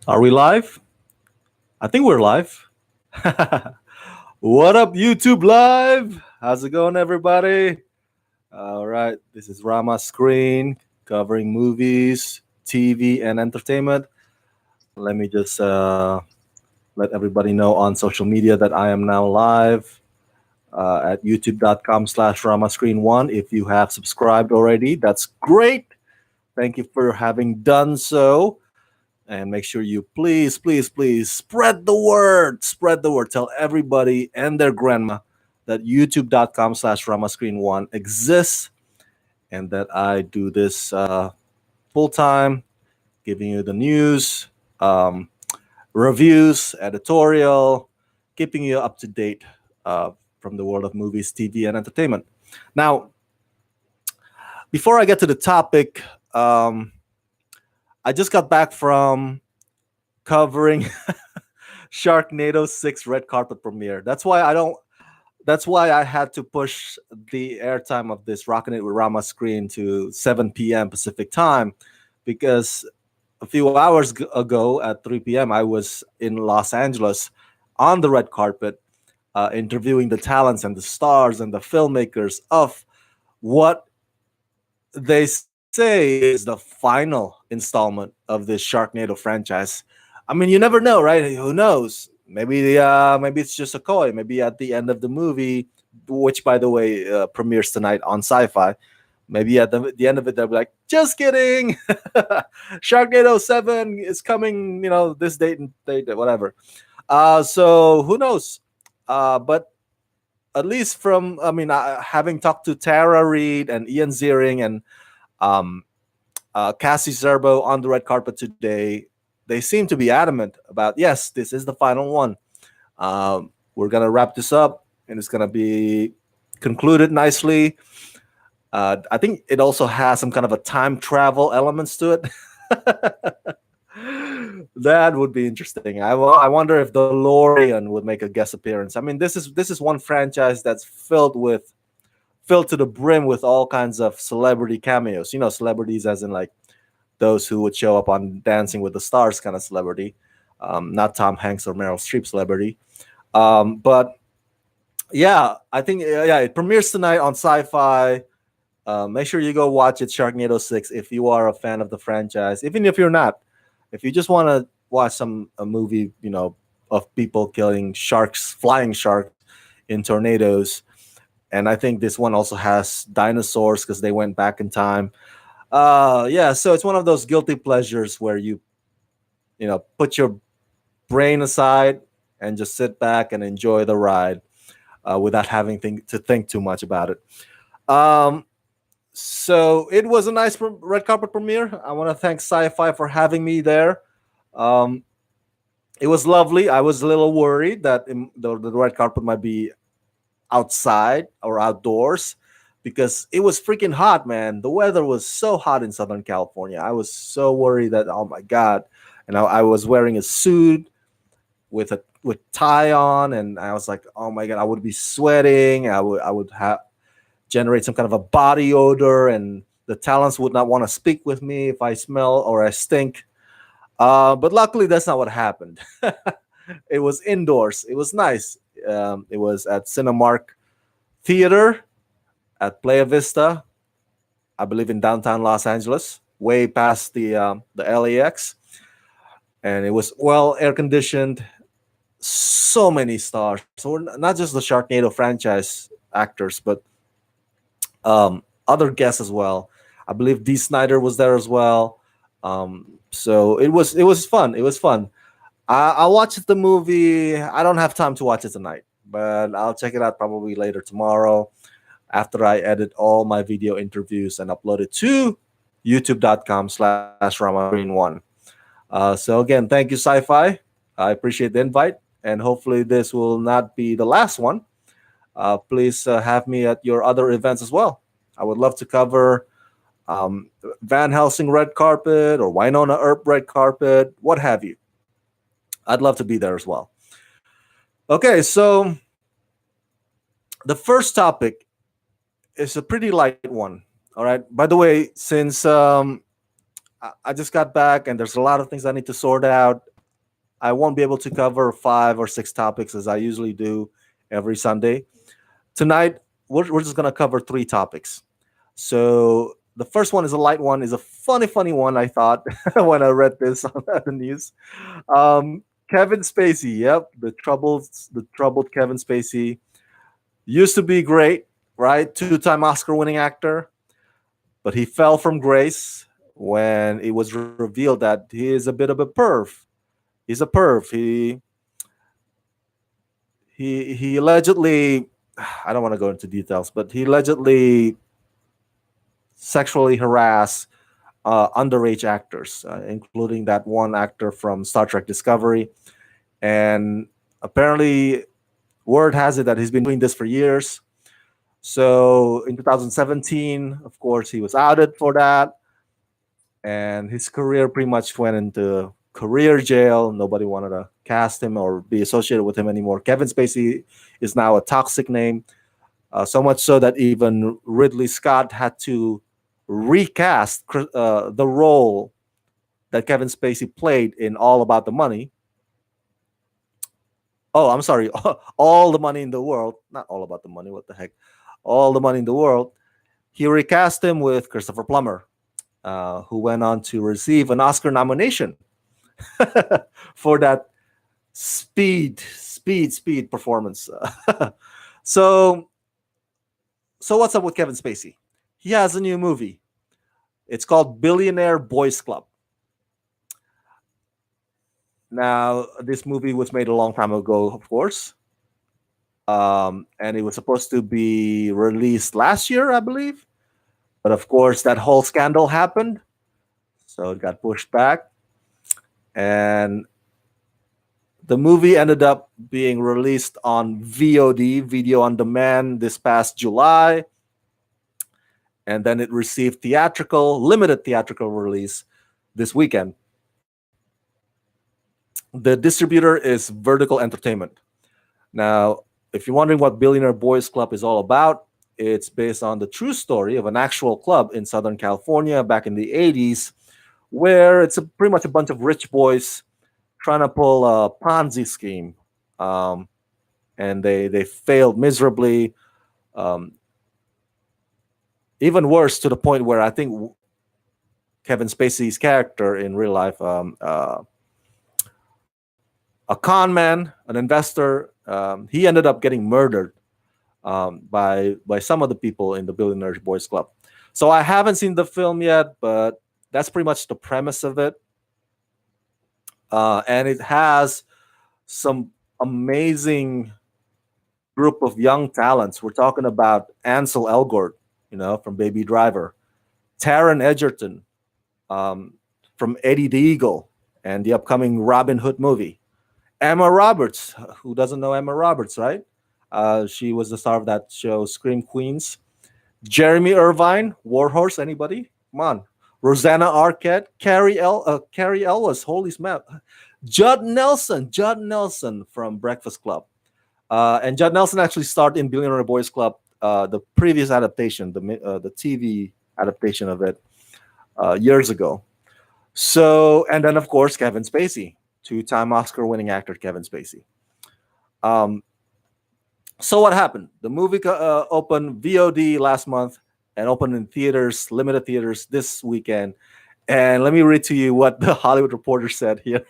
Are we live? I think we're live. What up, YouTube Live? How's it going, everybody? All right, this is Rama Screen covering movies, TV, and entertainment. Let me just let everybody know on social media that I am now live at youtube.com/ramascreen1. If you have subscribed already, that's great. Thank you for having done so. And make sure you please spread the word. Spread the word. Tell everybody and their grandma that youtube.com/ramascreen1 exists and that I do this full time, giving you the news, um, reviews, editorial, keeping you up to date uh, from the world of movies, TV, and entertainment. Now, before I get to the topic, um, I just got back from covering Sharknado 6 red carpet premiere. That's why I had to push the airtime of this Rockin' It with Rama screen to 7 p.m. Pacific time because a few hours ago at 3 p.m. I was in Los Angeles on the red carpet interviewing the talents and the stars and the filmmakers of what they say is the final installment of this Sharknado franchise. I mean, you never know, right? Who knows? Maybe it's just a coy. Maybe at the end of the movie, which by the way premieres tonight on Sci-Fi, maybe at the end of it they'll be like, "Just kidding, Sharknado 7 is coming. This date and date, whatever." So who knows? But at least having talked to Tara Reid and Ian Ziering and um, Cassie Zerbo on the red carpet today, they seem to be adamant about yes, this is the final one. We're gonna wrap this up, and it's gonna be concluded nicely. I think it also has some kind of a time travel elements to it. That would be interesting. I wonder if DeLorean would make a guest appearance. I mean, this is one franchise that's filled to the brim with all kinds of celebrity cameos. Celebrities as in like those who would show up on Dancing with the Stars kind of celebrity, not Tom Hanks or Meryl Streep celebrity. But yeah, I think yeah, it premieres tonight on Sci-Fi. Make sure you go watch it, Sharknado 6, if you are a fan of the franchise. Even if you're not, if you just want to watch a movie, of people killing sharks, flying sharks in tornadoes. And I think this one also has dinosaurs because they went back in time. Yeah, so it's one of those guilty pleasures where you put your brain aside and just sit back and enjoy the ride without having to think too much about it. Um, so it was a nice red carpet premiere. I want to thank Sci-Fi for having me there. Um, it was lovely. I was a little worried that the red carpet might be outside or outdoors because it was freaking hot, man. The weather was so hot in Southern California. I was so worried that oh my god, and I was wearing a suit with tie on, and I was like, oh my god, I would be sweating. I would have generate some kind of a body odor, and the talents would not want to speak with me if I smell or I stink. But luckily, that's not what happened. It was indoors. It was nice. It was at Cinemark Theater at Playa Vista, I believe in downtown Los Angeles, way past the LAX, and it was well air conditioned. So many stars. So not just the Sharknado franchise actors, but other guests as well. I believe Dee Snyder was there as well. So it was fun. It was fun. I watched the movie. I don't have time to watch it tonight, but I'll check it out probably later tomorrow after I edit all my video interviews and upload it to youtube.com/ramascreen1. So again, thank you, Sci-Fi. I appreciate the invite, and hopefully this will not be the last one. Please have me at your other events as well. I would love to cover Van Helsing red carpet or Winona Earp red carpet, what have you. I'd love to be there as well. Okay, so the first topic is a pretty light one. All right. By the way, since I just got back and there's a lot of things I need to sort out, I won't be able to cover 5 or 6 topics as I usually do every Sunday. Tonight, we're just going to cover 3 topics. So the first one is a light one, is a funny one, I thought, when I read this on the news. Kevin Spacey, yep, the troubled Kevin Spacey used to be great, right? Two-time Oscar-winning actor, but he fell from grace when it was revealed that he is a bit of a perv. He's a perv. He allegedly, I don't want to go into details, but he allegedly sexually harassed underage actors, including that one actor from Star Trek Discovery. And apparently, word has it that he's been doing this for years. So in 2017, of course, he was outed for that, and his career pretty much went into career jail. Nobody wanted to cast him or be associated with him anymore. Kevin Spacey is now a toxic name, so much so that even Ridley Scott had to recast the role that Kevin Spacey played in All About the Money. Oh, I'm sorry, All the Money in the World. Not All About the Money. What the heck? All the Money in the World. He recast him with Christopher Plummer, who went on to receive an Oscar nomination for that speed performance. so, so what's up with Kevin Spacey? He has a new movie. It's called Billionaire Boys Club. Now, this movie was made a long time ago, of course, and it was supposed to be released last year, I believe. But of course, that whole scandal happened, so it got pushed back, and the movie ended up being released on VOD, video on demand, this past July, and then it received limited theatrical release this weekend. The distributor is Vertical Entertainment. Now, if you're wondering what Billionaire Boys Club is all about, it's based on the true story of an actual club in Southern California back in the 80s, where it's pretty much a bunch of rich boys trying to pull a Ponzi scheme. And they failed miserably. Um, Even worse, to the point where I think Kevin Spacey's character in real life, a con man, an investor, he ended up getting murdered by some of the people in the Billionaires Boys Club. So I haven't seen the film yet, but that's pretty much the premise of it. And it has some amazing group of young talents. We're talking about Ansel Elgort, from Baby Driver, Taron Egerton, from Eddie the Eagle and the upcoming Robin Hood movie. Emma Roberts, who doesn't know Emma Roberts, right? She was the star of that show, Scream Queens. Jeremy Irvine, Warhorse, anybody? Come on. Rosanna Arquette, Carrie Elwes, holy smell. Judd Nelson from Breakfast Club. And Judd Nelson actually starred in Billionaire Boys Club, the previous adaptation, the TV adaptation of it, years ago. So, and then of course Kevin Spacey, two-time Oscar-winning actor Kevin Spacey. So what happened? The movie opened VOD last month and opened in theaters, limited theaters this weekend. And let me read to you what the Hollywood Reporter said here.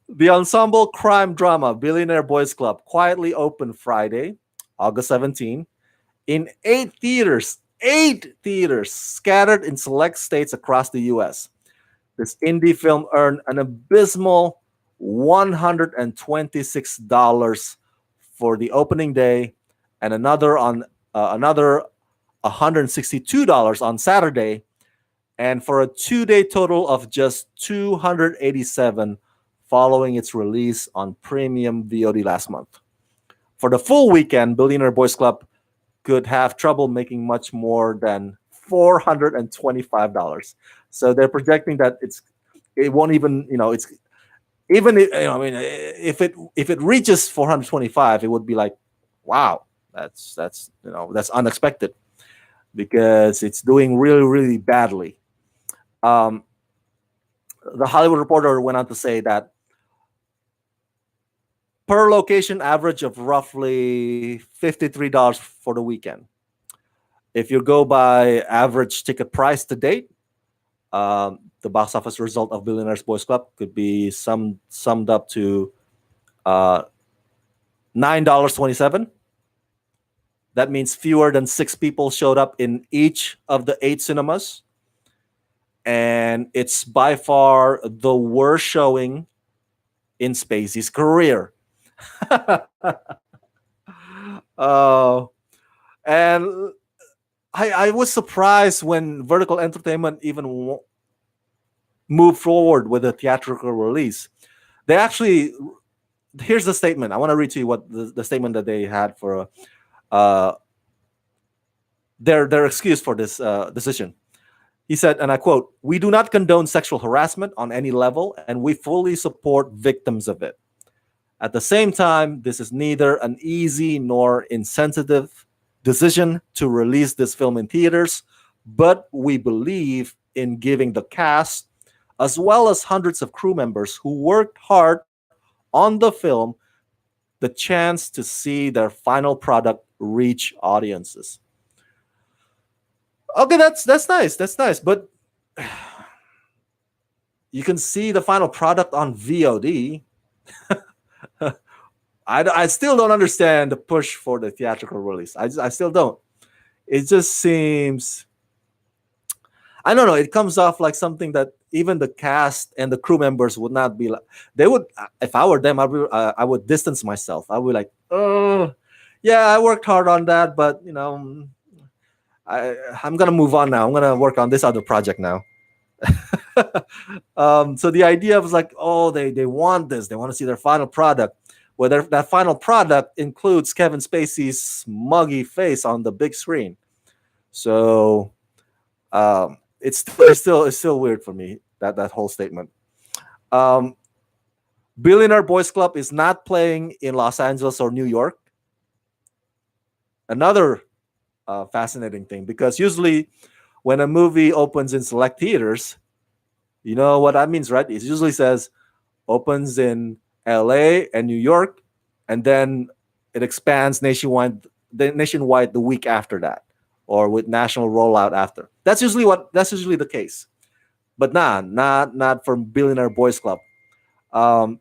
The ensemble crime drama Billionaire Boys Club quietly opened Friday, August 17, in 8 theaters scattered in select states across the U.S. This indie film earned an abysmal $126 for the opening day, and another $162 on Saturday, and for a 2-day total of just $287 following its release on premium VOD last month. For the full weekend, Billionaire Boys Club could have trouble making much more than $425. So they're projecting that it won't even, it's even if it reaches 425, it would be like, wow, that's unexpected, because it's doing really, really badly. The Hollywood Reporter went on to say that per location average of roughly $53 for the weekend. If you go by average ticket price to date, the box office result of Billionaires Boys Club could be summed up to uh, $9.27. That means fewer than 6 people showed up in each of the 8 cinemas, and it's by far the worst showing in Spacey's career. uh, and I was surprised when Vertical Entertainment even moved forward with a theatrical release. They actually, here's the statement. I want to read to you what the statement that they had for uh, their excuse for this decision. He said, and I quote, "We do not condone sexual harassment on any level, and we fully support victims of it. At the same time, this is neither an easy nor insensitive decision to release this film in theaters, but we believe in giving the cast, as well as hundreds of crew members who worked hard on the film, the chance to see their final product reach audiences." Okay, that's nice. That's nice, but you can see the final product on VOD. I still don't understand the push for the theatrical release. I still don't. It just seems, I don't know. It comes off like something that even the cast and the crew members would not be like. They would, if I were them, I would distance myself. I would be like, oh, yeah, I worked hard on that, but I'm gonna move on now. I'm gonna work on this other project now. So the idea was like, oh, they want this. They want to see their final product. Whether that final product includes Kevin Spacey's smuggy face on the big screen. So it's still weird for me, that whole statement. Um, Billionaire Boys Club is not playing in Los Angeles or New York. Another fascinating thing, because usually when a movie opens in select theaters, you know what that means, right? It usually says opens in LA and New York, and then it expands nationwide the week after that, or with national rollout after. That's usually the case. But not for Billionaire Boys Club. Um,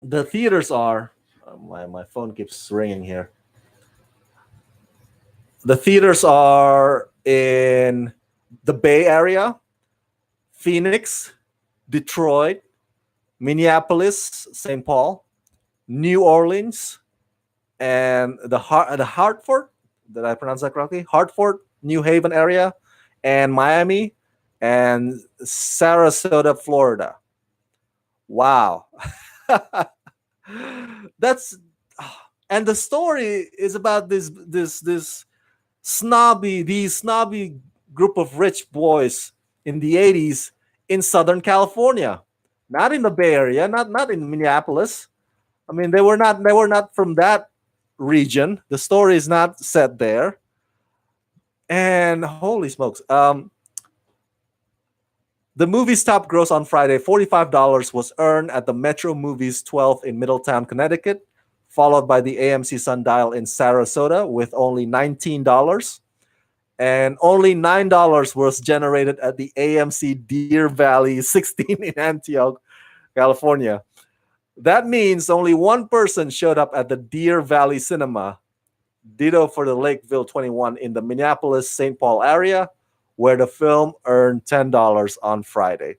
the theaters are my phone keeps ringing here. The theaters are in the Bay Area, Phoenix, Detroit, Minneapolis, St. Paul, New Orleans, and the Hartford. Did I pronounce that correctly? Hartford, New Haven area, and Miami, and Sarasota, Florida. Wow, that's and the story is about these snobby group of rich boys in the 80s in Southern California, not in the Bay Area, not in Minneapolis. I mean, they were not from that region. The story is not set there. And holy smokes, the movie's top gross on Friday, $45, was earned at the Metro Movies 12 in Middletown, Connecticut, followed by the AMC Sundial in Sarasota with only $19. And only $9 was generated at the AMC Deer Valley 16 in Antioch, California. That means only one person showed up at the Deer Valley Cinema. Ditto for the Lakeville 21 in the Minneapolis St. Paul area, where the film earned $10 on Friday.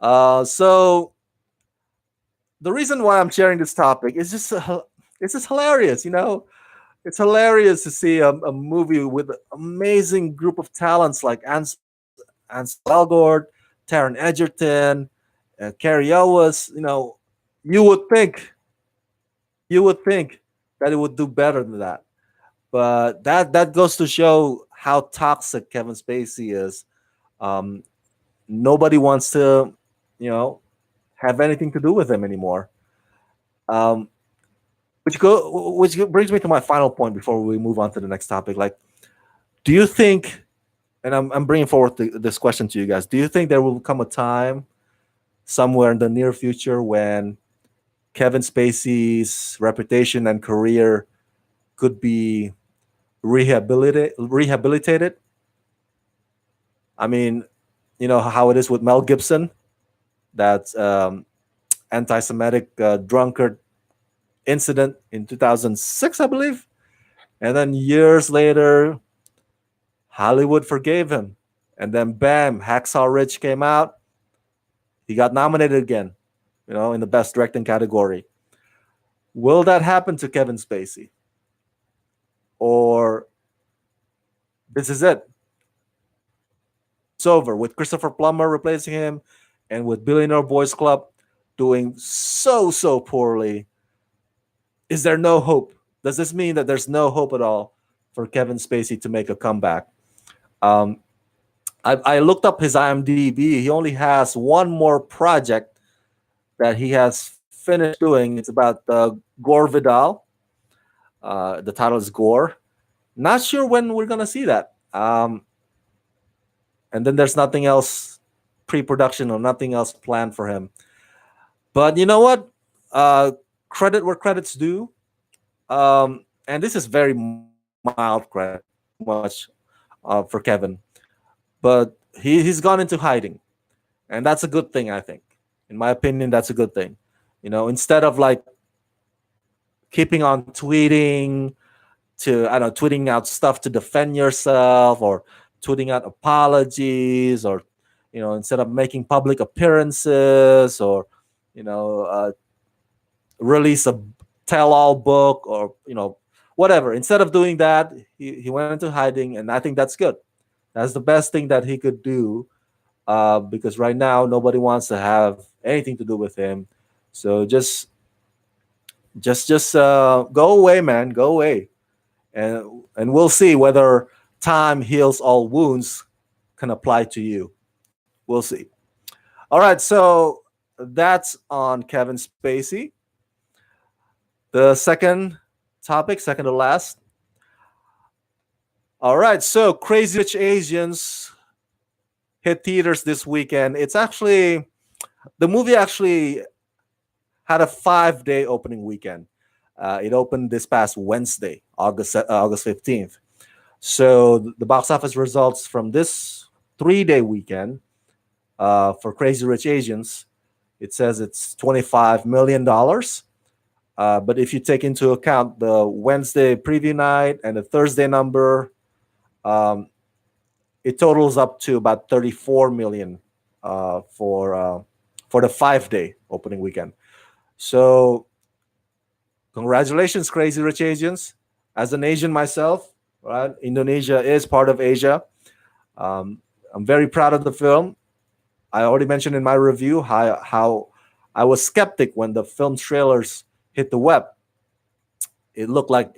So the reason why I'm sharing this topic is it's just hilarious, It's hilarious to see a movie with an amazing group of talents like Ansel Elgort, Taron Egerton, Carrie Elwes. You would think you would think that it would do better than that, but that goes to show how toxic Kevin Spacey is. Um, Nobody wants to, you know, have anything to do with him anymore. Um, which brings me to my final point before we move on to the next topic. Like, do you think and I'm bringing forward this question to you guys. Do you think there will come a time somewhere in the near future when Kevin Spacey's reputation and career could be rehabilitated? I mean, you know how it is with Mel Gibson, that anti-Semitic drunkard incident in 2006, I believe, and then years later, Hollywood forgave him, and then bam, Hacksaw Ridge came out. He got nominated again, in the Best Directing category. Will that happen to Kevin Spacey, or this is it? It's over with Christopher Plummer replacing him, and with Billionaire Boys Club doing so poorly. Is there no hope? Does this mean that there's no hope at all for Kevin Spacey to make a comeback? Um, I looked up his IMDb. He only has one more project that he has finished doing. It's about Gore Vidal. The title is Gore. Not sure when we're gonna see that. And then there's nothing else pre-production or nothing else planned for him. But you know what? Credit where credit's due. And this is very mild credit, much for Kevin. But he's gone into hiding, and that's a good thing. I think, in my opinion, that's a good thing. Instead of like keeping on tweeting to I don't know, tweeting out stuff to defend yourself, or tweeting out apologies, or instead of making public appearances, or release a tell-all book, or whatever. Instead of doing that, he went into hiding, and I think that's good. That's the best thing that he could do, because right now nobody wants to have anything to do with him. So just go away, man. Go away, and we'll see whether time heals all wounds can apply to you. We'll see. All right, so that's on Kevin Spacey. The second topic, second to last. All right, so Crazy Rich Asians hit theaters this weekend. The movie actually had a 5-day opening weekend. It opened this past Wednesday, August 15th. So the box office results from this 3-day weekend for Crazy Rich Asians, it says it's $25 million. But if you take into account the Wednesday preview night and the Thursday number, it totals up to about 34 million for the 5-day opening weekend. So, congratulations, Crazy Rich Asians. As an Asian myself, right? Indonesia is part of Asia. I'm very proud of the film. I already mentioned in my review how I was skeptic when the film trailers hit the web. It looked like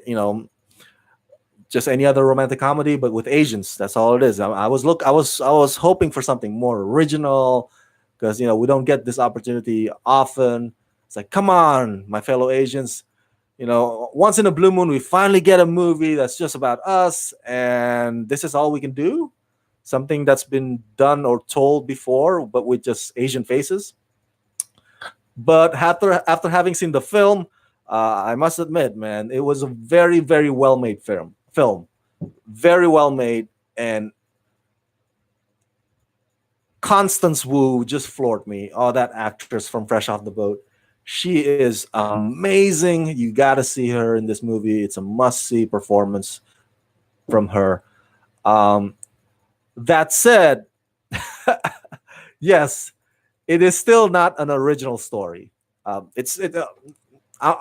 just any other romantic comedy, but with Asians. That's all it is. I was hoping for something more original, because we don't get this opportunity often. It's like, come on, my fellow Asians. Once in a blue moon, we finally get a movie that's just about us, and this is all we can do. Something that's been done or told before, but with just Asian faces. But after having seen the film, I must admit, man, it was a very, very well made film. Very well made, and Constance Wu just floored me. Oh, that actress from Fresh Off the Boat. She is amazing. You got to see her in this movie. It's a must-see performance from her. That said, yes, it is still not an original story. I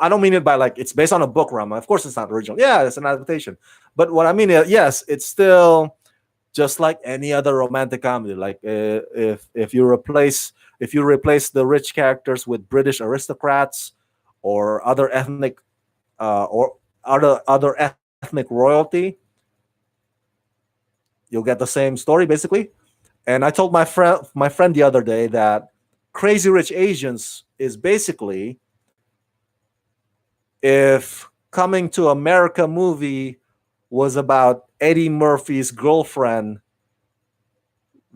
don't mean it by like it's based on a book, Rama. Of course, it's not original. Yeah, it's an adaptation. But what I mean is, yes, it's still just like any other romantic comedy. Like if you replace the rich characters with British aristocrats or other ethnic or other ethnic royalty, you'll get the same story basically. And I told my friend the other day that Crazy Rich Asians is basically if Coming to America movie was about Eddie Murphy's girlfriend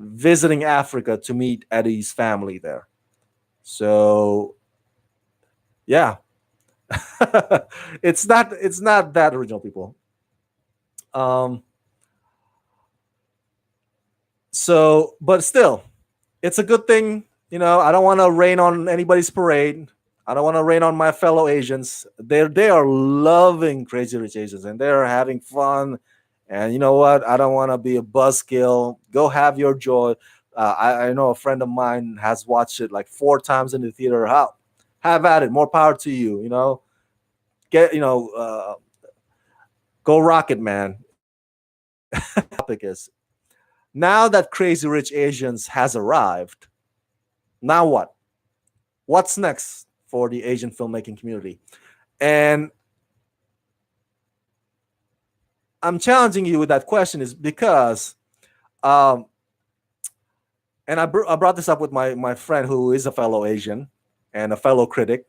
visiting Africa to meet Eddie's family there. So yeah, it's not that original, people. Um, so, but still, it's a good thing. I don't want to rain on anybody's parade. I don't want to rain on my fellow Asians. They are loving Crazy Rich Asians and they're having fun. And you know what? I don't want to be a buzzkill. Go have your joy. I know a friend of mine has watched it like 4 times in the theater. How have at it. More power to you. Get go rocket, man. Topic is, now that Crazy Rich Asians has arrived. Now what? What's next for the Asian filmmaking community? And I'm challenging you with that question is because, um, and I brought this up with my friend who is a fellow Asian and a fellow critic,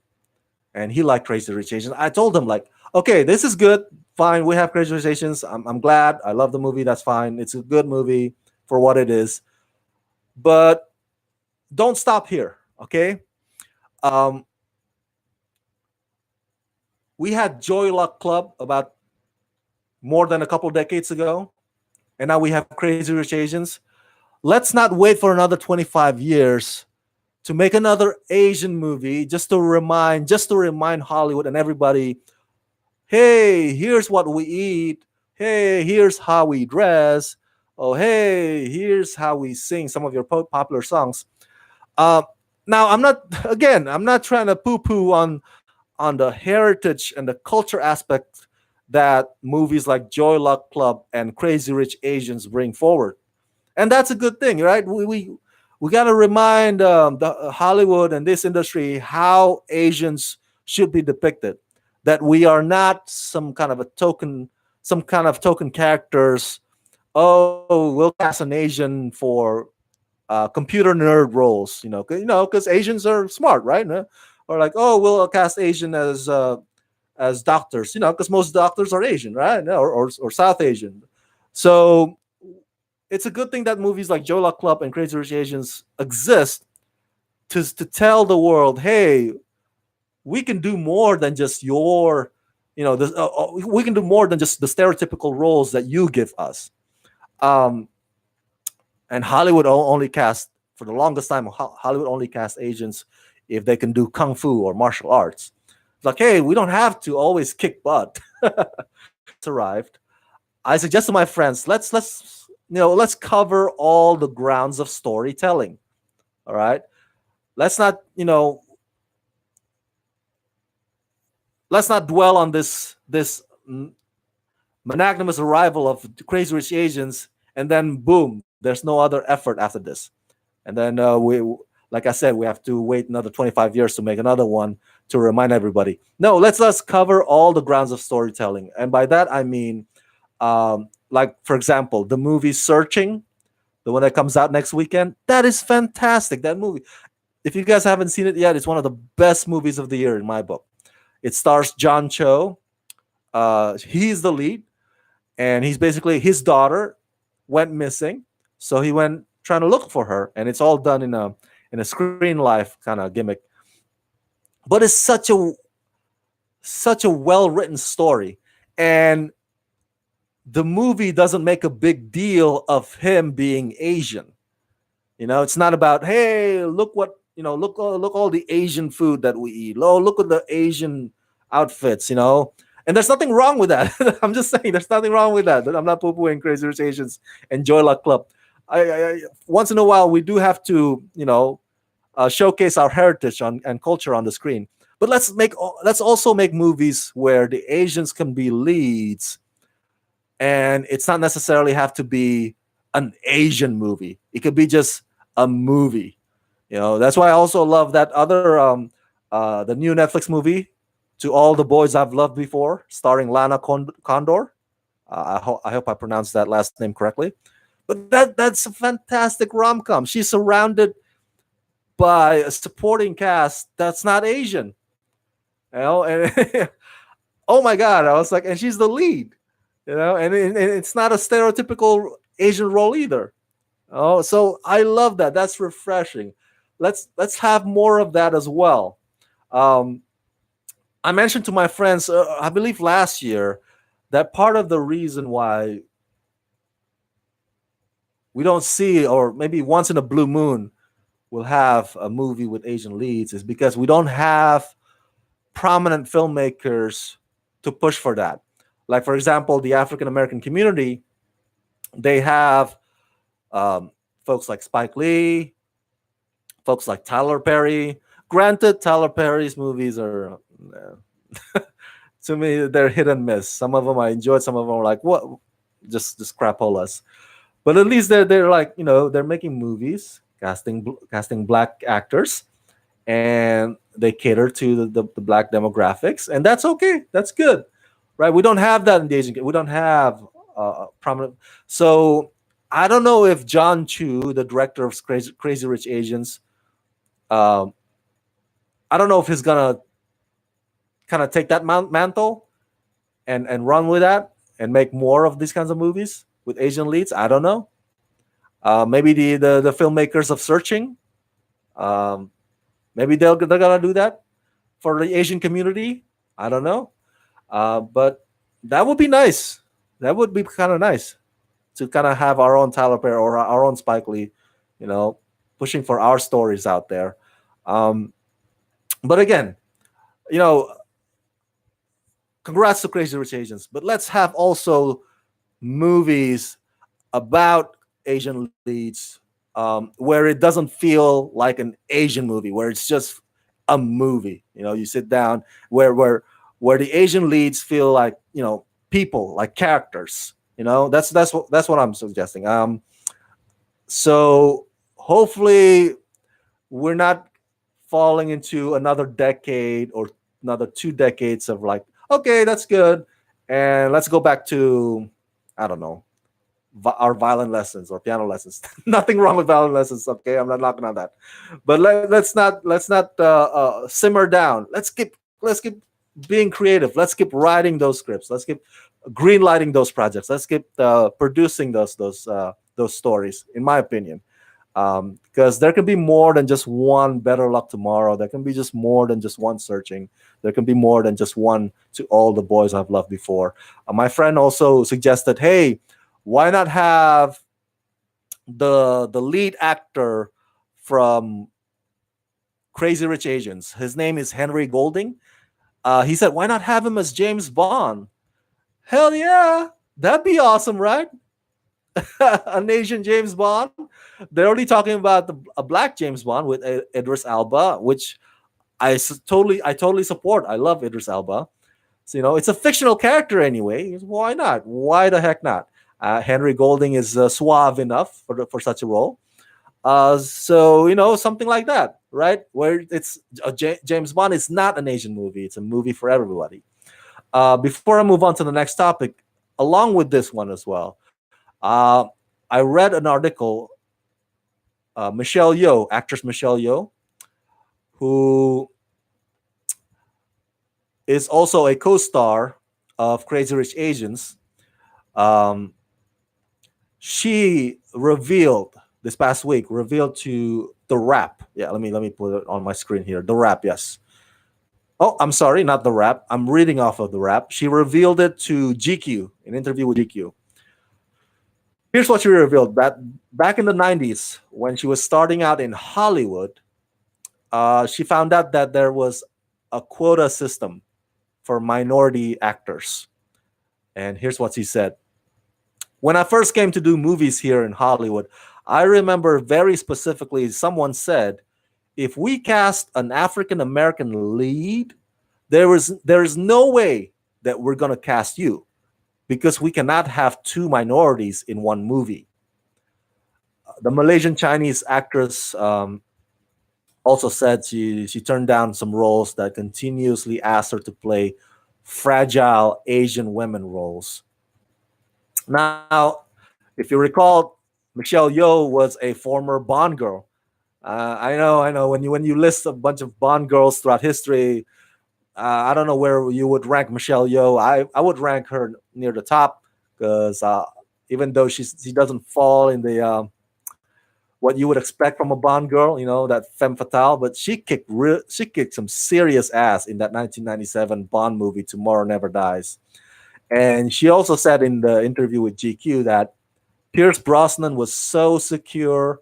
and he liked Crazy Rich Asians. I told him like, okay, this is good, fine. We have Crazy Rich Asians. I'm glad. I love the movie. That's fine. It's a good movie for what it is, but don't stop here. Okay. Um, we had Joy Luck Club about more than a couple decades ago, and now we have Crazy Rich Asians. Let's not wait for another 25 years to make another Asian movie just to remind Hollywood and everybody, hey, here's what we eat. Hey, here's how we dress. Oh, hey, here's how we sing some of your popular songs. Uh, Now, I'm not trying to poo-poo on the heritage and the culture aspect that movies like Joy Luck Club and Crazy Rich Asians bring forward, and that's a good thing, right? We got to remind the Hollywood and this industry how Asians should be depicted. That we are not some kind of token characters. Oh, we'll cast an Asian for computer nerd roles, because Asians are smart, right? Or like, oh, we'll cast Asian as doctors, because most doctors are Asian, right? No, or South Asian. So it's a good thing that movies like Jola Club and Crazy Rich Asians exist to tell the world, hey, we can do more than just we can do more than just the stereotypical roles that you give us. Um, and Hollywood only cast for the longest time. Hollywood only cast Asians if they can do kung fu or martial arts. It's like, hey, we don't have to always kick butt. It's arrived. I suggest to my friends, let's cover all the grounds of storytelling. All right, let's not let's not dwell on this magnanimous arrival of Crazy Rich Asians, and then boom, there's no other effort after this, and then like I said, we have to wait another 25 years to make another one to remind everybody. No, let's cover all the grounds of storytelling, and by that I mean, like for example, the movie Searching, the one that comes out next weekend. That is fantastic. That movie. If you guys haven't seen it yet, it's one of the best movies of the year in my book. It stars John Cho. He's the lead, and he's basically his daughter went missing, so he went trying to look for her, and it's all done in a screen life kind of gimmick. But it's such a well written story, and the movie doesn't make a big deal of him being Asian. It's not about, hey, look what look all the Asian food that we eat. Oh, look at the Asian outfits. And there's nothing wrong with that. I'm just saying there's nothing wrong with that. I'm not poo-pooing Crazy Rich Asians and Joy Luck Club. Once in a while we do have to showcase our heritage and culture on the screen. But let's also make movies where the Asians can be leads, and it's not necessarily have to be an Asian movie. It could be just a movie. That's why I also love that other the new Netflix movie, To All the Boys I've Loved Before, starring Lana Condor. I hope I pronounced that last name correctly. But that's a fantastic rom com. She's surrounded by a supporting cast that's not Asian. And oh my god, I was like, and she's the lead. And it's not a stereotypical Asian role either. Oh, so I love that. That's refreshing. Let's have more of that as well. Um, I mentioned to my friends, I believe last year, that part of the reason why we don't see, or maybe once in a blue moon, we'll have a movie with Asian leads is because we don't have prominent filmmakers to push for that. Like, for example, the African American community, they have um, folks like Spike Lee, folks like Tyler Perry. Granted, Tyler Perry's movies are, to me, they're hit and miss. Some of them I enjoyed, some of them are like, what? Just crapolas. But at least they're like, they're making movies, casting black actors, and they cater to the black demographics, and that's okay. That's good, right? We don't have that in the Asian. We don't have prominent. So I don't know if John Chu, the director of Crazy Rich Asians, um, I don't know if he's gonna kind of take that mantle and run with that and make more of these kinds of movies with Asian leads. I don't know. Maybe the filmmakers of Searching, um, maybe they're gonna do that for the Asian community. I don't know, but that would be nice. That would be kind of nice to kind of have our own Tyler Perry or our own Spike Lee, you know, pushing for our stories out there. Um, but again, you know, congrats to Crazy Rich Asians. But let's have also movies about Asian leads, where it doesn't feel like an Asian movie, where it's just a movie. You sit down where the Asian leads feel like people, like characters. That's what I'm suggesting. So hopefully we're not falling into another decade or another 2 decades of like, okay, that's good, and let's go back to, I don't know, our violin lessons or piano lessons. Nothing wrong with violin lessons. Okay, I'm not knocking on that, but let's not simmer down. Let's keep being creative. Let's keep writing those scripts. Let's keep green lighting those projects. Let's keep producing those stories. In my opinion, because there can be more than just one Better Luck Tomorrow. There can be just more than just one Searching. There can be more than just one To All the Boys I've Loved Before. My friend also suggested, hey, why not have the lead actor from Crazy Rich Asians? His name is Henry Golding. He said, why not have him as James Bond? Hell yeah, that'd be awesome, right? An Asian James Bond. They're only talking about a black James Bond with Idris Elba, which I totally support. I love Idris Elba. So it's a fictional character anyway. Why not? Why the heck not? Henry Golding is suave enough for such a role. So something like that, right? Where it's James Bond is not an Asian movie; it's a movie for everybody. Before I move on to the next topic, along with this one as well, I read an article. Michelle Yeoh, actress Michelle Yeoh, who is also a co-star of Crazy Rich Asians. Um, she revealed this past week to the Rap. Yeah, let me put it on my screen here. The Rap, yes. Oh, I'm sorry, not the Rap. I'm reading off of the Rap. She revealed it to GQ, an interview with GQ. Here's what she revealed: that back in the 90s, when she was starting out in Hollywood, she found out that there was a quota system for minority actors. And here's what she said: when I first came to do movies here in Hollywood, I remember very specifically someone said, if we cast an African American lead, there is no way that we're going to cast you because we cannot have two minorities in one movie. The Malaysian Chinese actress also said she turned down some roles that continuously asked her to play fragile Asian women roles. Now, if you recall, Michelle Yeoh was a former Bond girl. I know. When you list a bunch of Bond girls throughout history, I don't know where you would rank Michelle Yeoh. I would rank her near the top because even though she doesn't fall in what you would expect from a Bond girl, that femme fatale. But she kicked some serious ass in that 1997 Bond movie, Tomorrow Never Dies. And she also said in the interview with GQ that Pierce Brosnan was so secure,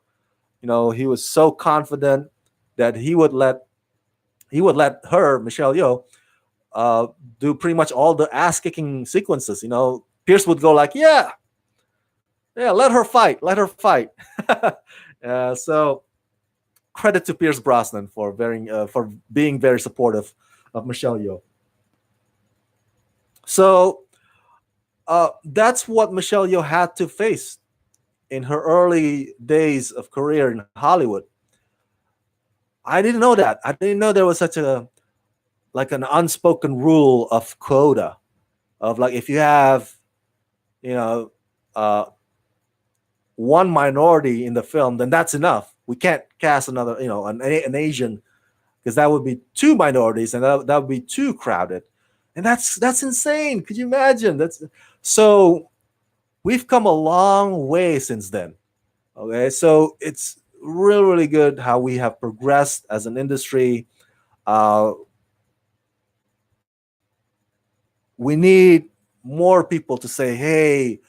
he was so confident that he would let her, Michelle Yeoh, uh, do pretty much all the ass kicking sequences. Pierce would go like, yeah, yeah, let her fight. So credit to Pierce Brosnan for being very supportive of Michelle Yeoh. So that's what Michelle Yeoh had to face in her early days of career in Hollywood. I didn't know that. I didn't know there was such a like an unspoken rule of quota of like if you have you know uh, one minority in the film, then that's enough. We can't cast another an Asian because that would be two minorities and that would be too crowded, and that's insane. Could you imagine? That's so we've come a long way since then. Okay, so it's really really good how we have progressed as an industry. Uh, we need more people to say, "Hey,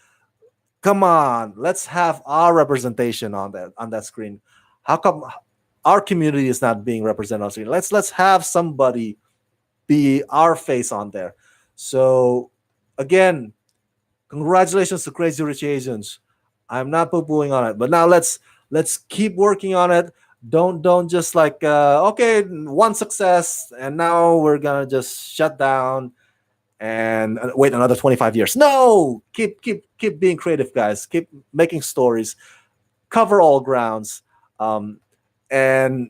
come on, let's have our representation on that screen. How come our community is not being represented on screen? Let's have somebody be our face on there." So again, congratulations to Crazy Rich Asians. I'm not poo-pooing on it, but now let's keep working on it. Don't just like okay, one success and now we're gonna just shut down and wait another 25 years. No, keep being creative, guys. Keep making stories, cover all grounds, um, and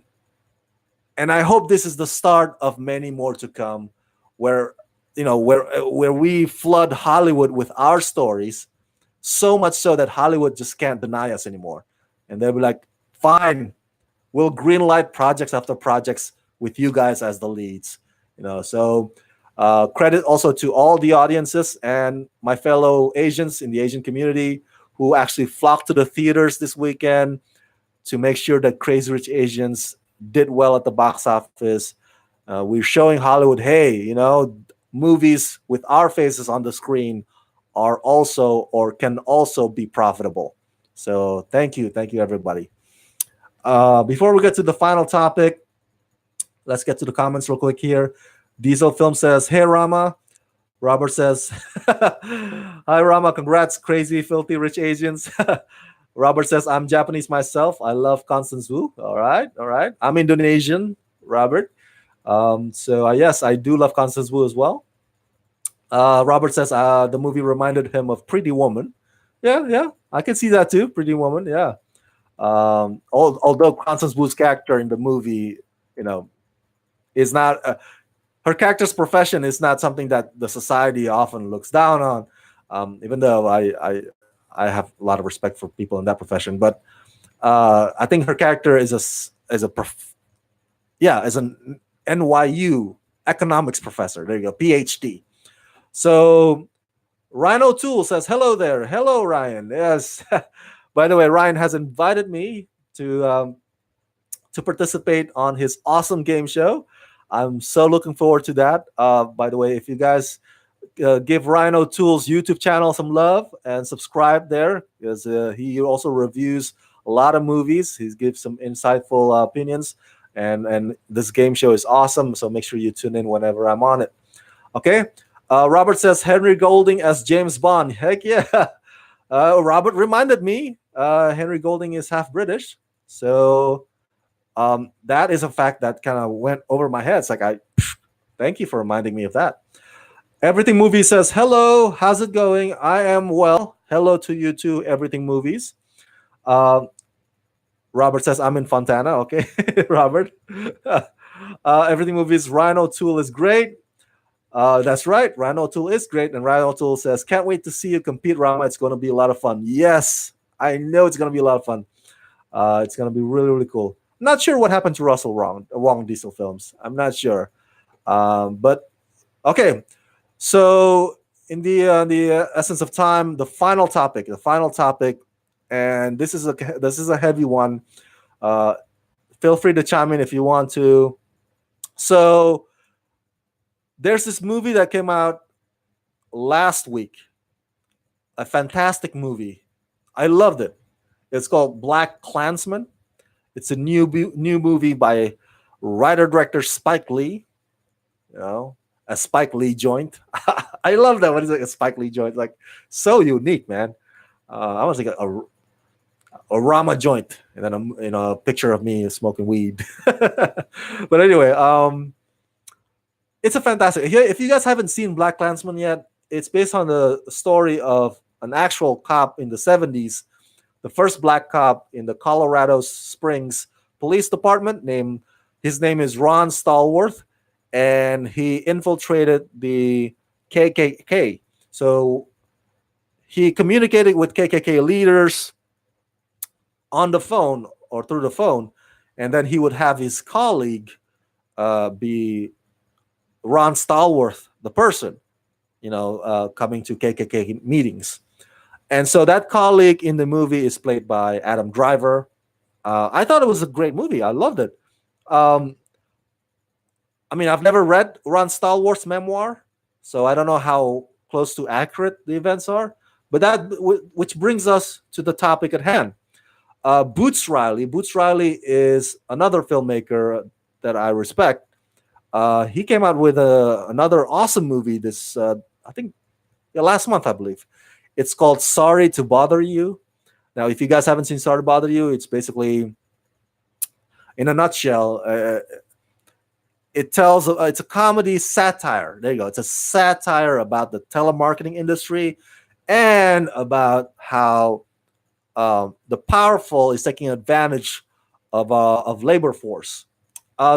and I hope this is the start of many more to come, where where we flood Hollywood with our stories, so much so that Hollywood just can't deny us anymore, and they'll be like, fine, we'll greenlight projects after projects with you guys as the leads. So credit also to all the audiences and my fellow Asians in the Asian community who actually flocked to the theaters this weekend to make sure that Crazy Rich Asians did well at the box office. We're showing Hollywood, hey, movies with our faces on the screen are also or can also be profitable. So thank you, everybody. Before we get to the final topic, let's get to the comments real quick here. Diesel Film says, "Hey Rama." Robert says, "Hi Rama, congrats, crazy, filthy, rich Asians." Robert says, "I'm Japanese myself. I love Constance Wu." All right, all right. I'm Indonesian, Robert. So yes, I do love Constance Wu as well. Robert says the movie reminded him of Pretty Woman. Yeah, yeah, I can see that too. Pretty Woman, yeah. Although Constance Wu's character in the movie, you know, is not her character's profession is not something that the society often looks down on. Even though I have a lot of respect for people in that profession, but I think her character is as an NYU economics professor. There you go, PhD. So Ryan O'Toole says, "Hello there, hello Ryan." Yes. By the way, Ryan has invited me to participate on his awesome game show. I'm so looking forward to that. By the way, if you guys give Ryan O'Toole's YouTube channel some love and subscribe there, because he also reviews a lot of movies. He gives some insightful opinions, and this game show is awesome. So make sure you tune in whenever I'm on it. Okay. Robert says Henry Golding as James Bond. Heck yeah. Robert reminded me Henry Golding is half British. So that is a fact that kind of went over my head. It's like, thank you for reminding me of that. Everything Movie says, "Hello, how's it going? I am well. Hello to you too, Everything Movies." Uh, Robert says, "I'm in Fontana." Okay, Robert. Everything Movies, Ryan O'Toole is great. That's right. Ryan O'Toole is great. And Ryan O'Toole says, "Can't wait to see you compete, Rama. It's going to be a lot of fun." Yes, I know it's going to be a lot of fun. It's going to be really, really cool. Not sure what happened to Russell Wong Diesel Films. I'm not sure. But okay. So in the essence of time, the final topic, and this is a heavy one. Uh, Feel free to chime in if you want to. So there's this movie that came out last week, a fantastic movie. I loved it. It's called Black Klansman. It's a new movie by writer director Spike Lee. You know, a Spike Lee joint. I love that when it's like a Spike Lee joint, like so unique, man. I was like a Rama joint, and then a picture of me smoking weed. But anyway, it's a fantastic. If you guys haven't seen Black Klansman yet, it's based on the story of an actual cop in the 70s, the first black cop in the Colorado Springs Police Department. His name is Ron Stallworth, and he infiltrated the KKK. So he communicated with KKK leaders on the phone or through the phone, and then he would have his colleague be Ron Stallworth, the person, coming to KKK meetings. And so that colleague in the movie is played by Adam Driver. I thought it was a great movie. I loved it. Um, I mean, I've never read Ron Stallworth's memoir, so I don't know how close to accurate the events are. But which brings us to the topic at hand. Boots Riley. Boots Riley is another filmmaker that I respect. He came out with another awesome movie I think, last month, I believe. It's called Sorry to Bother You. Now, if you guys haven't seen Sorry to Bother You, it's basically, in a nutshell, it's a comedy satire. There you go. It's a satire about the telemarketing industry and about how the powerful is taking advantage of labor force.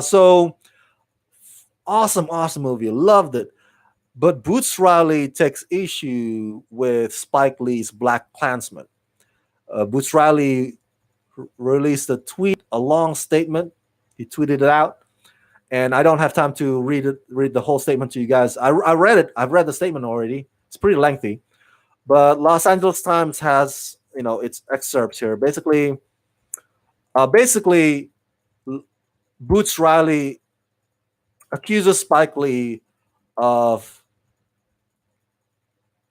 So awesome movie. Loved it. But Boots Riley takes issue with Spike Lee's Black Klansman. Boots Riley released a long statement. He tweeted it out, and I don't have time to read the whole statement to you guys. I read it. I've read the statement already. It's pretty lengthy, but Los Angeles Times has its excerpts here. Basically, Boots Riley accuses Spike Lee of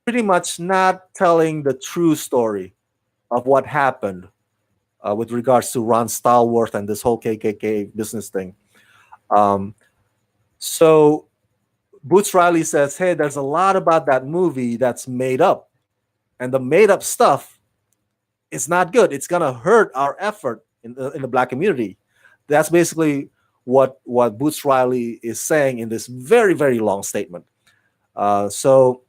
pretty much not telling the true story of what happened with regards to Ron Stallworth and this whole KKK business thing. So Boots Riley says, hey, there's a lot about that movie that's made up. And the made up stuff is not good. It's going to hurt our effort in the Black community. That's basically what Boots Riley is saying in this very, very long statement. So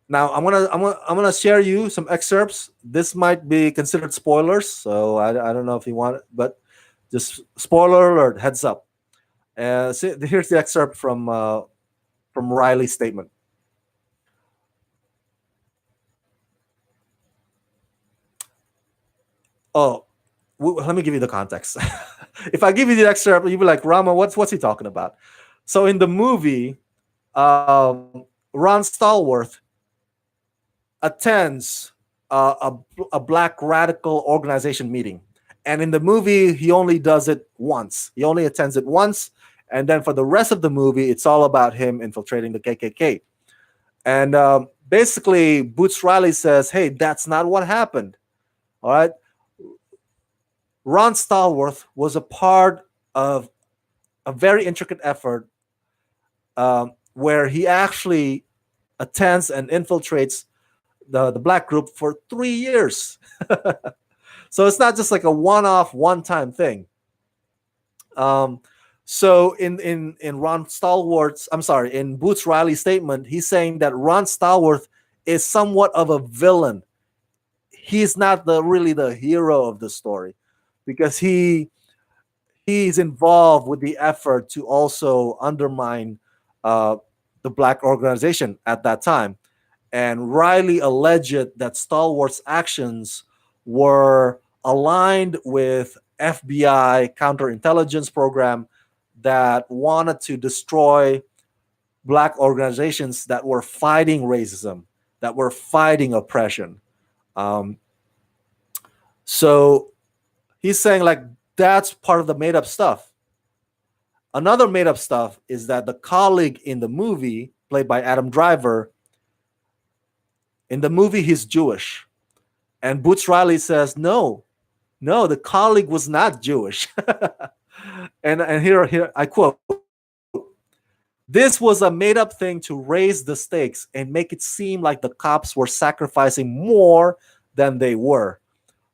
now I'm gonna share you some excerpts. This might be considered spoilers, so I don't know if you want it, but just spoiler alert, heads up. So here's the excerpt from Riley's statement. Oh, let me give you the context. If I give you the excerpt, you'll be like, Rama, what's he talking about? So in the movie, Ron Stallworth attends a Black radical organization meeting. And in the movie, he only does it once. He only attends it once. And then for the rest of the movie, it's all about him infiltrating the KKK. And basically, Boots Riley says, hey, that's not what happened. All right. Ron Stallworth was a part of a very intricate effort where he actually attends and infiltrates the Black group for 3 years. So it's not just like a one-off, one-time thing. So in Ron Stallworth's, in Boots Riley's statement, he's saying that Ron Stallworth is somewhat of a villain. He's not really the hero of the story, because he's involved with the effort to also undermine the Black organization at that time. And Riley alleged that Stallworth's actions were aligned with FBI counterintelligence program that wanted to destroy Black organizations that were fighting racism, that were fighting oppression. Um, so he's saying like that's part of the made up stuff. Another made up stuff is that the colleague in the movie, played by Adam Driver, in the movie he's Jewish, and Boots Riley says no, no, the colleague was not Jewish. And here I quote: "This was a made up thing to raise the stakes and make it seem like the cops were sacrificing more than they were.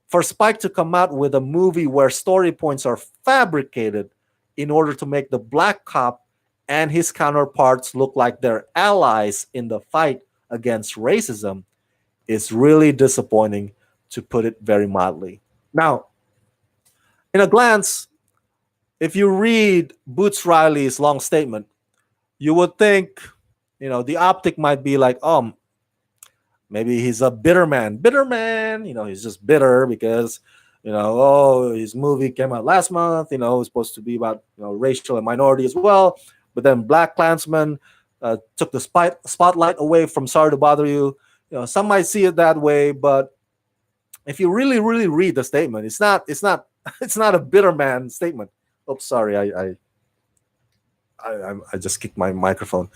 For Spike to come out with a movie where story points are fabricated in order to make the black cop and his counterparts look like they're allies in the fight against racism is really disappointing, to put it very mildly." Now, in a glance, if you read Boots Riley's long statement, you would think, the optic might be like, maybe he's a bitter man. Bitter man, he's just bitter because, his movie came out last month, it's supposed to be about, racial and minority as well. But then Black Klansman took the spotlight away from Sorry to Bother You. Some might see it that way, but if you really, really read the statement, it's not it's not a bitter man statement. Oops, sorry, I just kicked my microphone.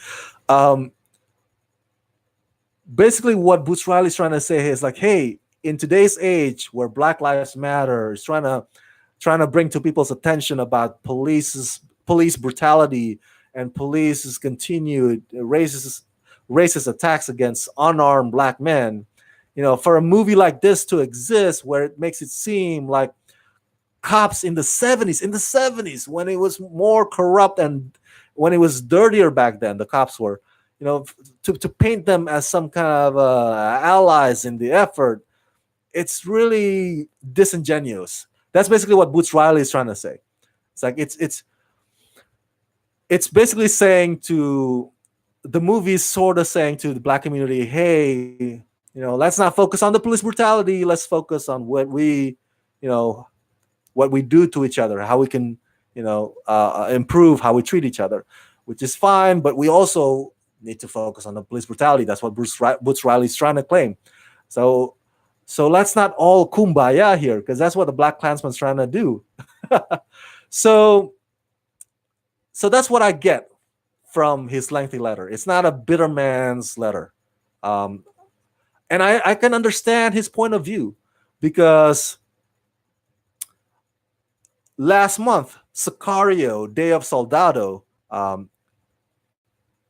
Basically, what Boots Riley's trying to say is like, hey, in today's age where Black Lives Matter is trying to bring to people's attention about police brutality and police's continued racist attacks against unarmed black men, for a movie like this to exist, where it makes it seem like cops in the 70s, when it was more corrupt and when it was dirtier back then, the cops were, to paint them as some kind of allies in the effort, it's really disingenuous. That's basically what Boots Riley is trying to say. It's like it's basically saying to the movie, sort of saying to the black community, hey, let's not focus on the police brutality. Let's focus on what we do to each other, how we can, improve how we treat each other, which is fine. But we also need to focus on the police brutality. That's what Boots Riley's trying to claim. So let's not all kumbaya here, because that's what the Black Klansman's trying to do. So that's what I get from his lengthy letter. It's not a bitter man's letter. And I can understand his point of view, because last month, Sicario, Day of Soldado,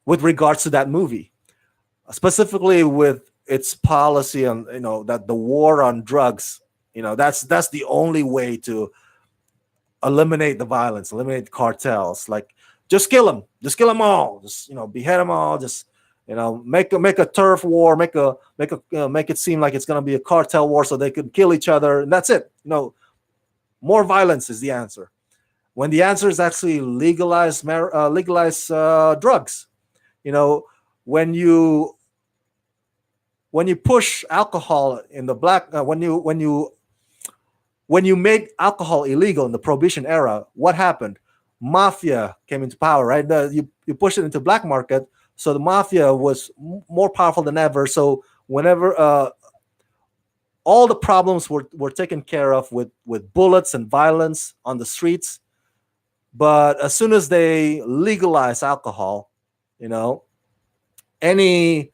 with regards to that movie, specifically with its policy on, that the war on drugs, that's the only way to eliminate the violence, eliminate cartels. Like, just kill them all, just behead them all, just make a turf war, make it seem like it's going to be a cartel war so they could kill each other, and that's it. More violence is the answer, when the answer is actually legalize drugs. When you push alcohol in the black, when you made alcohol illegal in the Prohibition era, what happened? Mafia came into power, right? You push it into black market, so the mafia was more powerful than ever. So whenever all the problems were taken care of with bullets and violence on the streets, but as soon as they legalize alcohol, any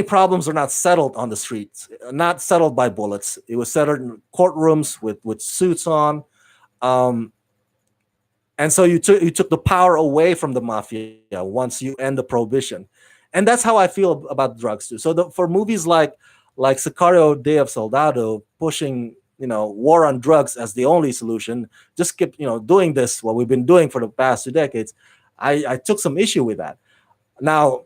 problems are not settled on the streets, not settled by bullets. It was settled in courtrooms with suits on. And so you took the power away from the mafia once you end the prohibition. And that's how I feel about drugs too. So for movies like Sicario, Day of Soldado, pushing war on drugs as the only solution, just keep doing this, what we've been doing for the past 2 decades, I took some issue with that. Now,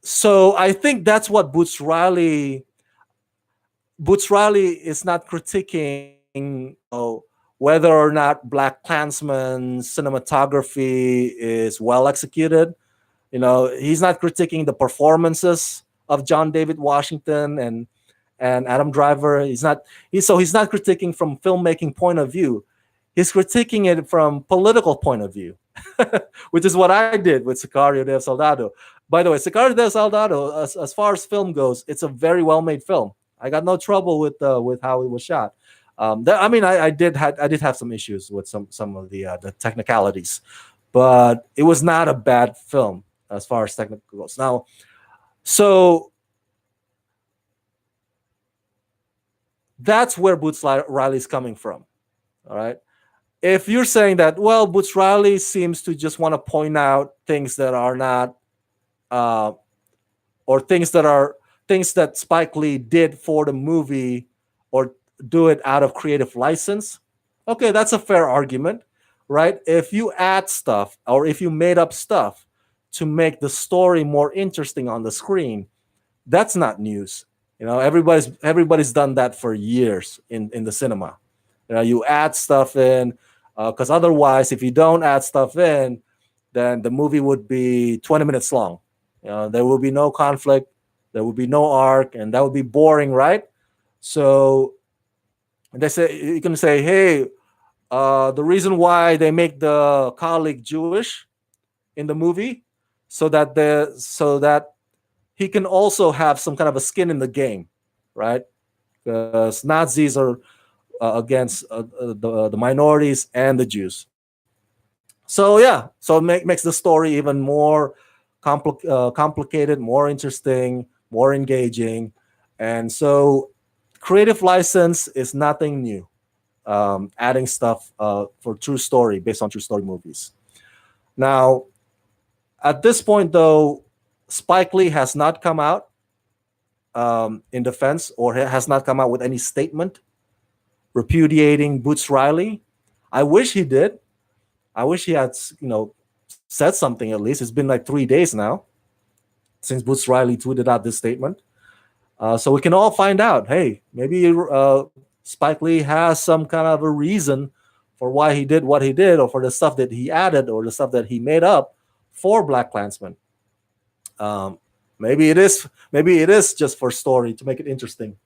so I think that's what Boots Riley is not critiquing, whether or not Black Klansman's cinematography is well executed. He's not critiquing the performances of John David Washington and Adam Driver. He's not critiquing from filmmaking point of view. He's critiquing it from political point of view, which is what I did with Sicario, Day of Soldado. By the way, Sicario del Soldado, as far as film goes, it's a very well made film. I got no trouble with how it was shot. I mean, I did have some issues with some of the technicalities, but it was not a bad film as far as technical goes. Now, so that's where Boots Riley's coming from. All right. If you're saying that, well, Boots Riley seems to just want to point out things that are not, uh, or things that Spike Lee did for the movie, or do it out of creative license. Okay, that's a fair argument, right? If you add stuff or if you made up stuff to make the story more interesting on the screen, that's not news. Everybody's done that for years in the cinema. You add stuff in, because otherwise, if you don't add stuff in, then the movie would be 20 minutes long. There will be no conflict, there will be no arc, and that would be boring, right? So they say you can say, hey, the reason why they make the colleague Jewish in the movie, so that he can also have some kind of a skin in the game, right? Because Nazis are against the minorities and the Jews. So yeah, so makes the story even more complicated, more interesting, more engaging, and so creative license is nothing new. Adding stuff for true story based on true story movies. Now, at this point, though, Spike Lee has not come out in defense, or has not come out with any statement repudiating Boots Riley. I wish he did. I wish he had, said something at least. It's been like 3 days now since Boots Riley tweeted out this statement. So we can all find out. Hey, maybe Spike Lee has some kind of a reason for why he did what he did, or for the stuff that he added, or the stuff that he made up for Black Klansman. Maybe it is. Maybe it is just for story to make it interesting.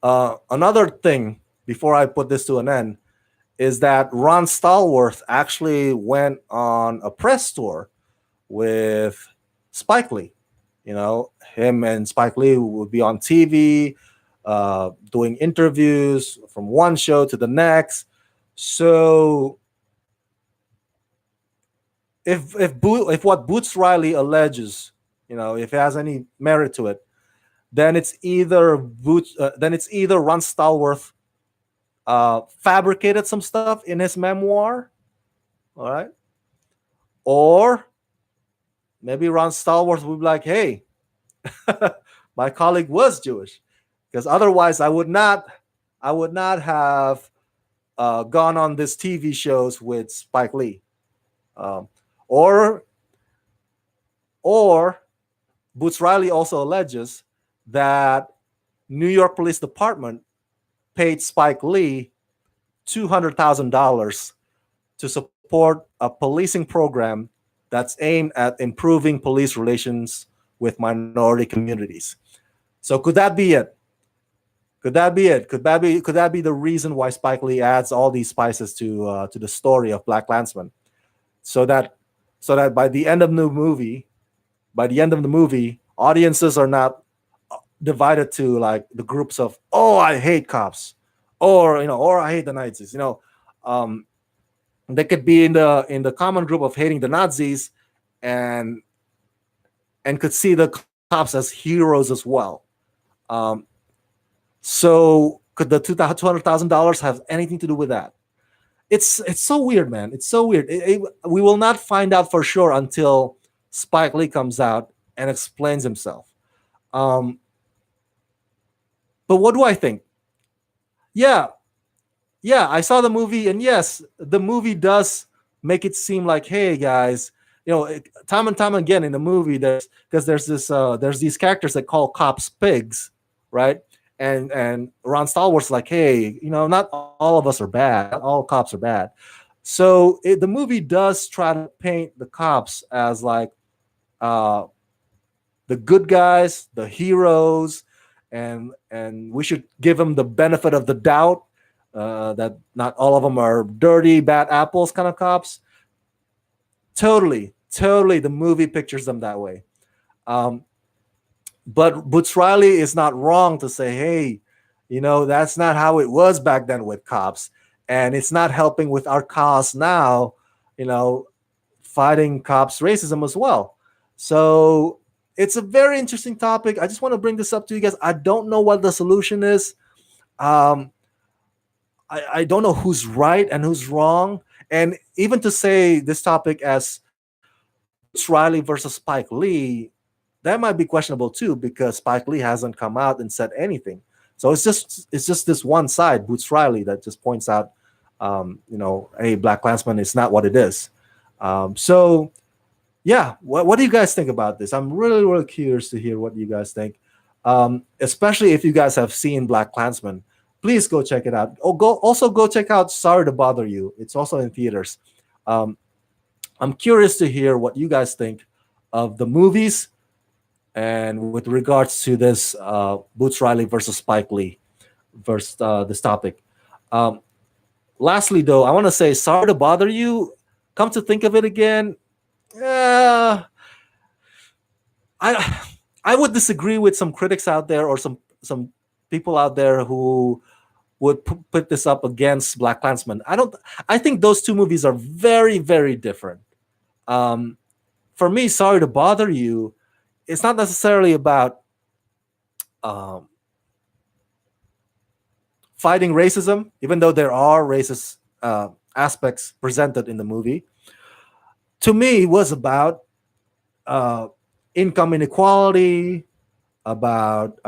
Another thing before I put this to an end is that Ron Stallworth actually went on a press tour with Spike Lee. Him and Spike Lee would be on TV, doing interviews from one show to the next. So if what Boots Riley alleges, if it has any merit to it, then it's either Ron Stallworth fabricated some stuff in his memoir, all right, or maybe Ron Stallworth would be like, hey, my colleague was Jewish, because otherwise I would not have gone on this TV shows with Spike Lee, or Boots Riley also alleges that New York Police Department paid Spike Lee $200,000 to support a policing program that's aimed at improving police relations with minority communities. So could that be it? Could that be it? Could that be the reason why Spike Lee adds all these spices to the story of Black Klansman, so that by the end of the movie, audiences are not divided to like the groups of, oh, I hate cops, or I hate the Nazis. They could be in the common group of hating the Nazis, and could see the cops as heroes as well. So could the $200,000 have anything to do with that? It's so weird, man. It's so weird. We will not find out for sure until Spike Lee comes out and explains himself. But what do I think? Yeah, I saw the movie, and yes, the movie does make it seem like, hey guys, time and time again in the movie, there's these characters that call cops pigs, right? And Ron Stallworth's like, hey, not all of us are bad, not all cops are bad. So the movie does try to paint the cops as like the good guys, the heroes, and we should give them the benefit of the doubt, that not all of them are dirty, bad apples kind of cops. Totally Totally, the movie pictures them that way. Um, but Boots Riley is not wrong to say, hey, that's not how it was back then with cops, and it's not helping with our cause now. You know, fighting cops racism as well. So it's a very interesting topic. I just want to bring this up to you guys. I don't know what the solution is. Um, I don't know who's right and who's wrong. And even to say this topic as Boots Riley versus Spike Lee, that might be questionable too because Spike Lee hasn't come out and said anything. So it's just this one side, Boots Riley, that just points out, hey, Black Klansman is not what it is. So yeah, what do you guys think about this? I'm really, really curious to hear what you guys think, especially if you guys have seen Black Klansman. Please go check it out. Oh, go check out Sorry to Bother You. It's also in theaters. Um, I'm curious to hear what you guys think of the movies and with regards to this Boots Riley versus Spike Lee versus this topic. Um, Lastly, though, I want to say Sorry to Bother You. Come to think of it again, uh, I I would disagree with some critics out there or some people out there who would put this up against Black Klansman. I don't. I think those two movies are very, very different. Um, for me, Sorry to Bother You, it's not necessarily about um, fighting racism, even though there are racist aspects presented in the movie. To me, it was about uh, income inequality, about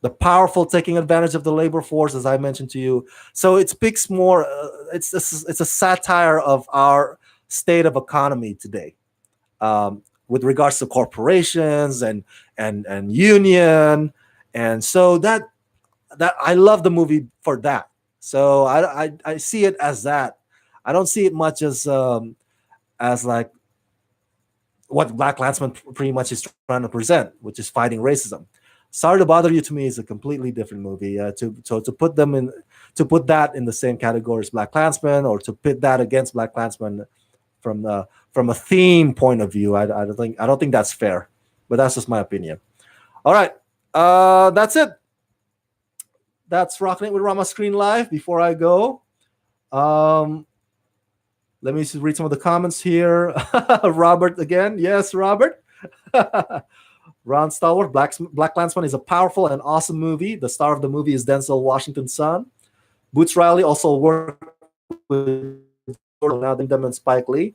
the powerful taking advantage of the labor force, as I mentioned to you. So it speaks more. It's a satire of our state of economy today, with regards to corporations and union, and so that I love the movie for that. So I see it as that. I don't see it much as like what Black Landsman pretty much is trying to present, which is fighting racism. Sorry to Bother You to me is a completely different movie. To put them in to put that in the same category as Black Klansman or to pit that against Black Klansman from a theme point of view, I don't think that's fair. But that's just my opinion. All right, that's it. That's Rocking It with Rama Screen Live. Before I go, um, let me read some of the comments here. Robert again. Yes, Robert. Ron Stallworth, Black Klansman is a powerful and awesome movie. The star of the movie is Denzel Washington's son. Boots Riley also worked with now them and Spike Lee.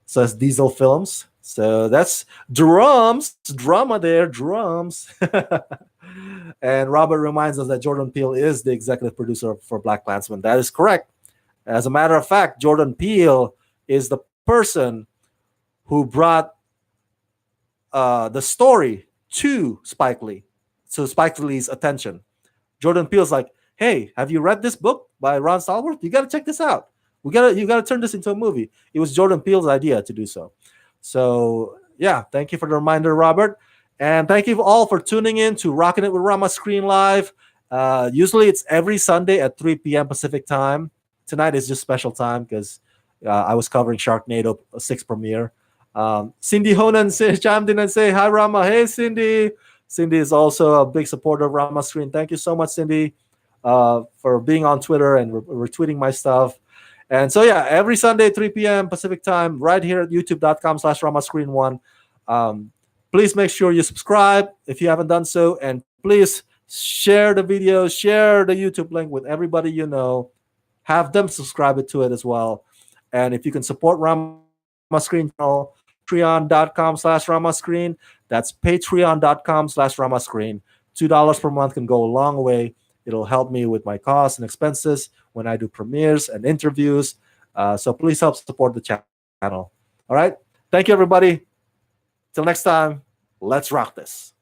Says Diesel Films. So that's drama there, drums. And Robert reminds us that Jordan Peele is the executive producer for Black Klansman. That is correct. As a matter of fact, Jordan Peele is the person who brought the story to Spike Lee, to Spike Lee's attention. Jordan Peele's like, "Hey, have you read this book by Ron Stallworth? You got to check this out. You got to turn this into a movie." It was Jordan Peele's idea to do so. So yeah, thank you for the reminder, Robert, and thank you all for tuning in to Rocking It with Rama Screen Live. Usually it's every Sunday at 3 p.m. Pacific time. Tonight is just special time because I was covering Sharknado 6 premiere. Cindy Honan chimed in and say, "Hi, Rama." Hey, Cindy. Cindy is also a big supporter of Rama Screen. Thank you so much, Cindy, for being on Twitter and retweeting my stuff. And so, yeah, every Sunday, 3 p.m. Pacific time, right here at youtube.com/RamaScreen1. Please make sure you subscribe if you haven't done so. And please share the video, share the YouTube link with everybody you know. Have them subscribe to it as well. And if you can support Rama Screen channel, patreon.com/RamaScreen. That's patreon.com/RamaScreen. $2 per month can go a long way. It'll help me with my costs and expenses when I do premieres and interviews. So please help support the channel. All right. Thank you, everybody. Till next time, let's rock this.